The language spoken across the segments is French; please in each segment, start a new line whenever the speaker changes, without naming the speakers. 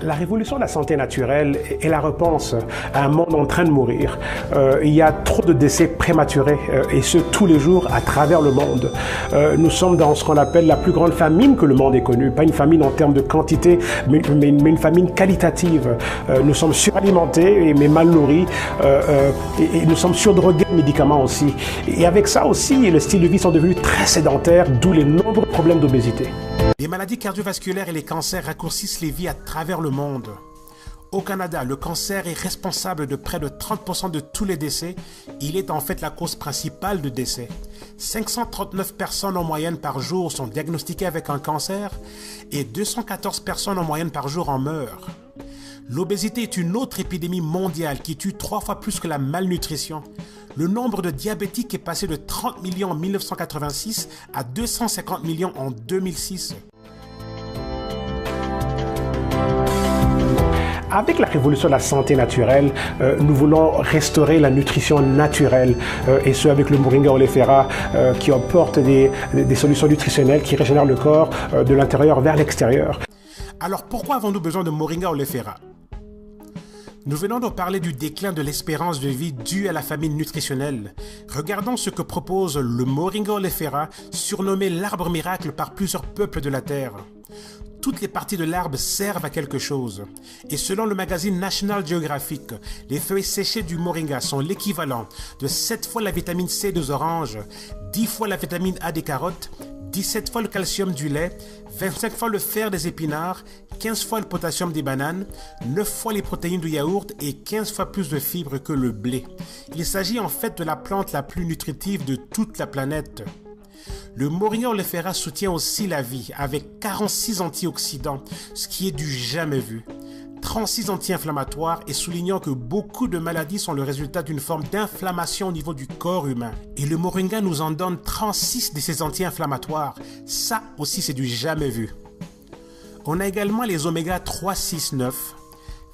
La révolution de la santé naturelle est la réponse à un monde en train de mourir. Il y a trop de décès prématurés et ce tous les jours à travers le monde. Nous sommes dans ce qu'on appelle la plus grande famine que le monde ait connue. Pas une famine en termes de quantité, mais une famine qualitative. Nous sommes suralimentés mais mal nourris et nous sommes surdrogués de médicaments aussi. Et avec ça aussi, les styles de vie sont devenus très sédentaires, d'où les nombreux problèmes d'obésité.
Les maladies cardiovasculaires et les cancers raccourcissent les vies à travers le monde. Au Canada, le cancer est responsable de près de 30% de tous les décès. Il est en fait la cause principale de décès. 539 personnes en moyenne par jour sont diagnostiquées avec un cancer et 214 personnes en moyenne par jour en meurent. L'obésité est une autre épidémie mondiale qui tue 3 fois plus que la malnutrition. Le nombre de diabétiques est passé de 30 millions en 1986 à 250 millions en 2006.
Avec la révolution de la santé naturelle, nous voulons restaurer la nutrition naturelle et ce avec le Moringa oleifera qui apporte des solutions nutritionnelles qui régénèrent le corps de l'intérieur vers l'extérieur.
Alors pourquoi avons-nous besoin de Moringa oleifera? Nous venons de parler du déclin de l'espérance de vie due à la famine nutritionnelle. Regardons ce que propose le Moringa oleifera, surnommé l'arbre miracle par plusieurs peuples de la Terre. Toutes les parties de l'arbre servent à quelque chose. Et selon le magazine National Geographic, les feuilles séchées du moringa sont l'équivalent de 7 fois la vitamine C des oranges, 10 fois la vitamine A des carottes, 17 fois le calcium du lait, 25 fois le fer des épinards, 15 fois le potassium des bananes, 9 fois les protéines du yaourt et 15 fois plus de fibres que le blé. Il s'agit en fait de la plante la plus nutritive de toute la planète. Le Moringa oleifera soutient aussi la vie avec 46 antioxydants, ce qui est du jamais vu. 36 anti-inflammatoires et soulignant que beaucoup de maladies sont le résultat d'une forme d'inflammation au niveau du corps humain. Et le Moringa nous en donne 36 de ces anti-inflammatoires. Ça aussi c'est du jamais vu. On a également les oméga 3, 6, 9,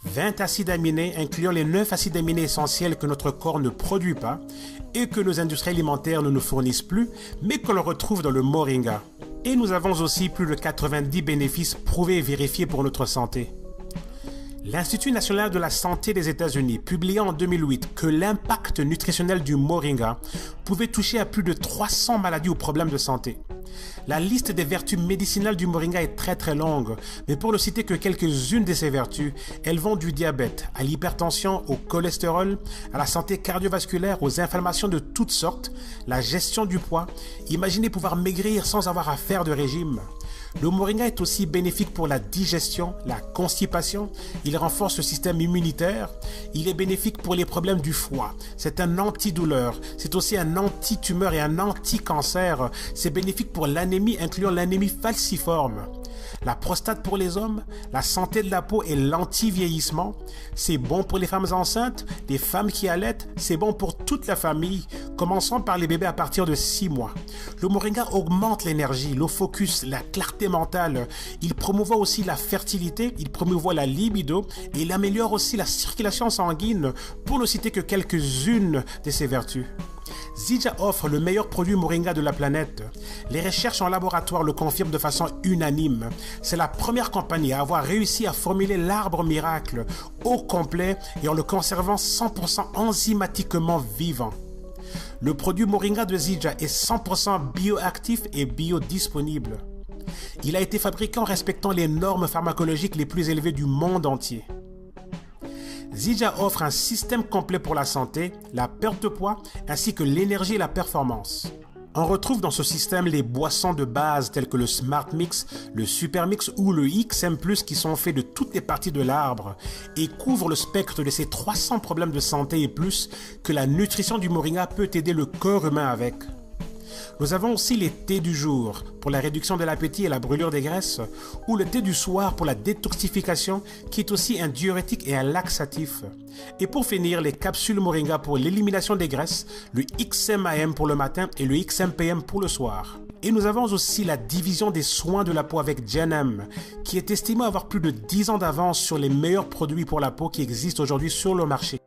20 acides aminés incluant les 9 acides aminés essentiels que notre corps ne produit pas et que nos industries alimentaires ne nous fournissent plus, mais que l'on retrouve dans le Moringa. Et nous avons aussi plus de 90 bénéfices prouvés et vérifiés pour notre santé. L'Institut national de la santé des États-Unis publia en 2008 que l'impact nutritionnel du Moringa pouvait toucher à plus de 300 maladies ou problèmes de santé. La liste des vertus médicinales du Moringa est très longue, mais pour ne citer que quelques-unes de ces vertus, elles vont du diabète à l'hypertension, au cholestérol, à la santé cardiovasculaire, aux inflammations de toutes sortes, la gestion du poids. Imaginez pouvoir maigrir sans avoir à faire de régime. Le Moringa est aussi bénéfique pour la digestion, la constipation, il renforce le système immunitaire, il est bénéfique pour les problèmes du foie, c'est un antidouleur, c'est aussi un anti-tumeur et un anti-cancer, c'est bénéfique pour l'anémie incluant l'anémie falciforme. La prostate pour les hommes, la santé de la peau et l'anti-vieillissement, c'est bon pour les femmes enceintes, les femmes qui allaitent, c'est bon pour toute la famille, commençons par les bébés à partir de 6 mois. Le Moringa augmente l'énergie, le focus, la clarté mentale, il promouvoit aussi la fertilité, il promouvoit la libido et il améliore aussi la circulation sanguine, pour ne citer que quelques-unes de ses vertus. Zija offre le meilleur produit Moringa de la planète. Les recherches en laboratoire le confirment de façon unanime. C'est la première compagnie à avoir réussi à formuler l'arbre miracle au complet et en le conservant 100% enzymatiquement vivant. Le produit Moringa de Zija est 100% bioactif et biodisponible. Il a été fabriqué en respectant les normes pharmacologiques les plus élevées du monde entier. Zija offre un système complet pour la santé, la perte de poids, ainsi que l'énergie et la performance. On retrouve dans ce système les boissons de base telles que le Smart Mix, le Super Mix ou le XM+, qui sont faits de toutes les parties de l'arbre et couvrent le spectre de ces 300 problèmes de santé et plus que la nutrition du Moringa peut aider le corps humain avec. Nous avons aussi les thés du jour pour la réduction de l'appétit et la brûlure des graisses ou le thé du soir pour la détoxification qui est aussi un diurétique et un laxatif. Et pour finir, les capsules Moringa pour l'élimination des graisses, le XMAM pour le matin et le XMPM pour le soir. Et nous avons aussi la division des soins de la peau avec Gen-M qui est estimé avoir plus de 10 ans d'avance sur les meilleurs produits pour la peau qui existent aujourd'hui sur le marché.